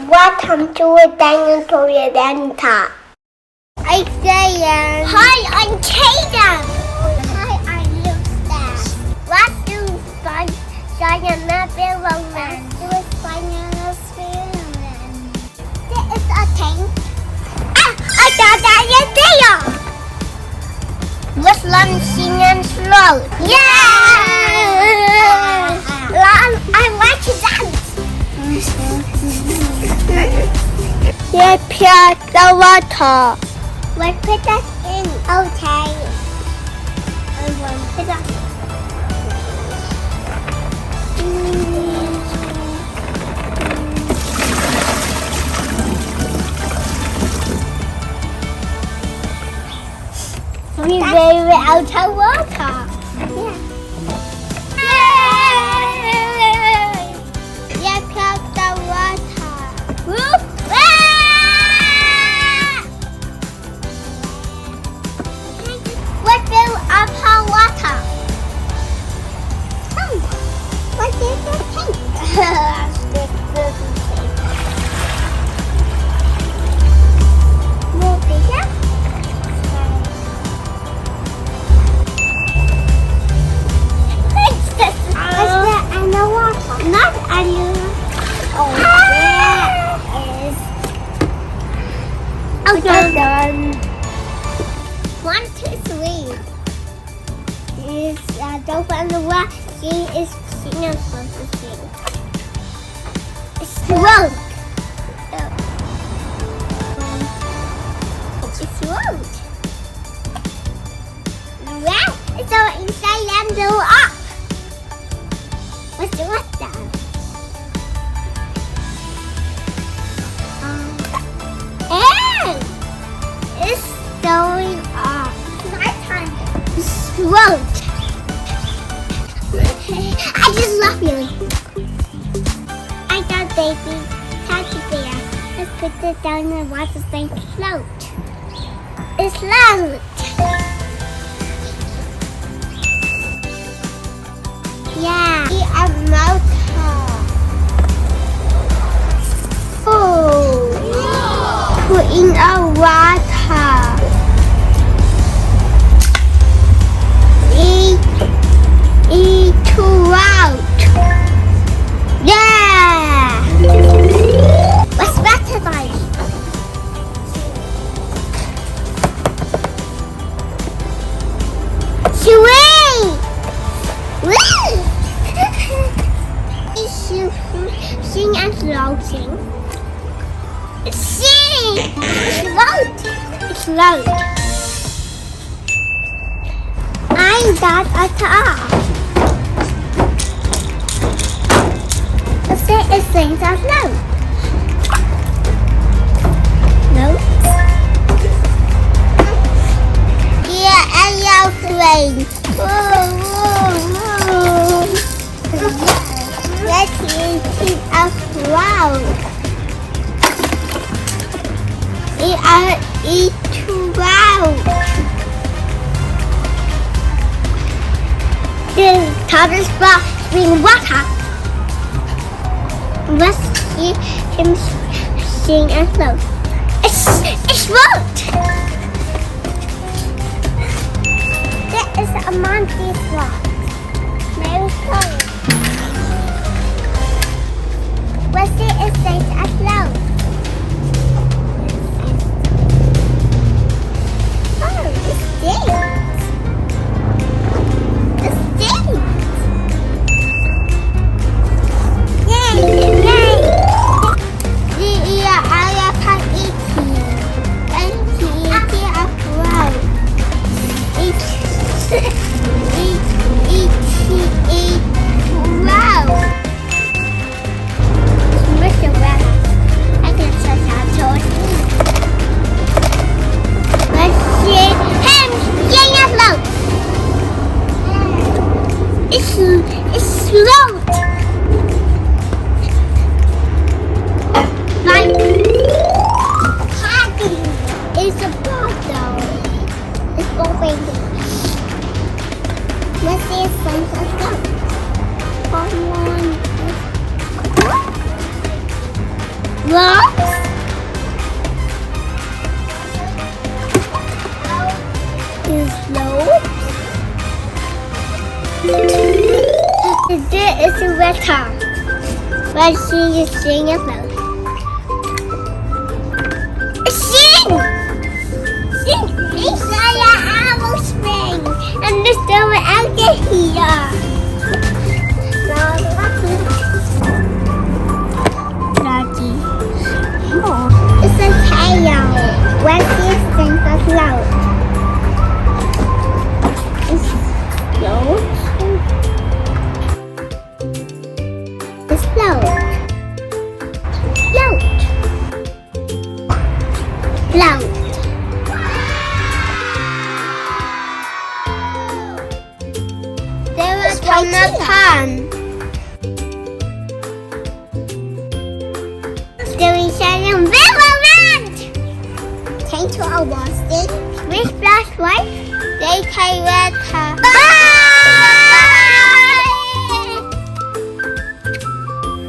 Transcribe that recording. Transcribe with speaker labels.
Speaker 1: Welcome to Dinosaur Adventure. Hi, Jayden. Hi, I'm Caydon. Hi, I'm Lunar. What do find giant experiment? Do find an experiment? There is a tank. I got that idea. Let's launching and slow. Yeah! I like to dance. Let's put the water. Let's put that in. Okay. I want to put that. We're very out of water. Yeah. Yeah, plug the water. Whoop! What fill up her water? Oh, what is the tank? More bigger? Not any. Oh, there is. Okay, done. 1, 2, 3. Is dolphin the water? She is singing something. It's float. It's float. Yeah, it's all inside and go up. What's the water? And it's going up. Nighttime. Float. I just love you. I got baby teddy bear. Let's put it down in the water and float. It's float. Yeah. Be a motor. Oh. Put in a water. To out. Yeah. What's better like? Swing. Sing and floating. Sing! It's float. I got a top. Let's say it sings a float. No. Yeah, aeroplane. Whoa, whoa, whoa. Let's eat a float. Eat float. The toddler's ball spring water. Let's see him sing and float. It's float. There is a monkey's rock. Very cool. Let's see it says a float. Oh, it stinks. It stinks. Yay! I can eat it. And eat a float. Eat float. Smash it back. Rocks. Is slopes. This is a wetter. But she is seeing a float. Sing! Sing! It's like an apple spring. And the storm out here. Lucky. It's a tail. When she sings a float. It's float. It's float. Float. Float. There was one pond. Doing some riverland. Came to a Boston with black wife. They carried her. Bye!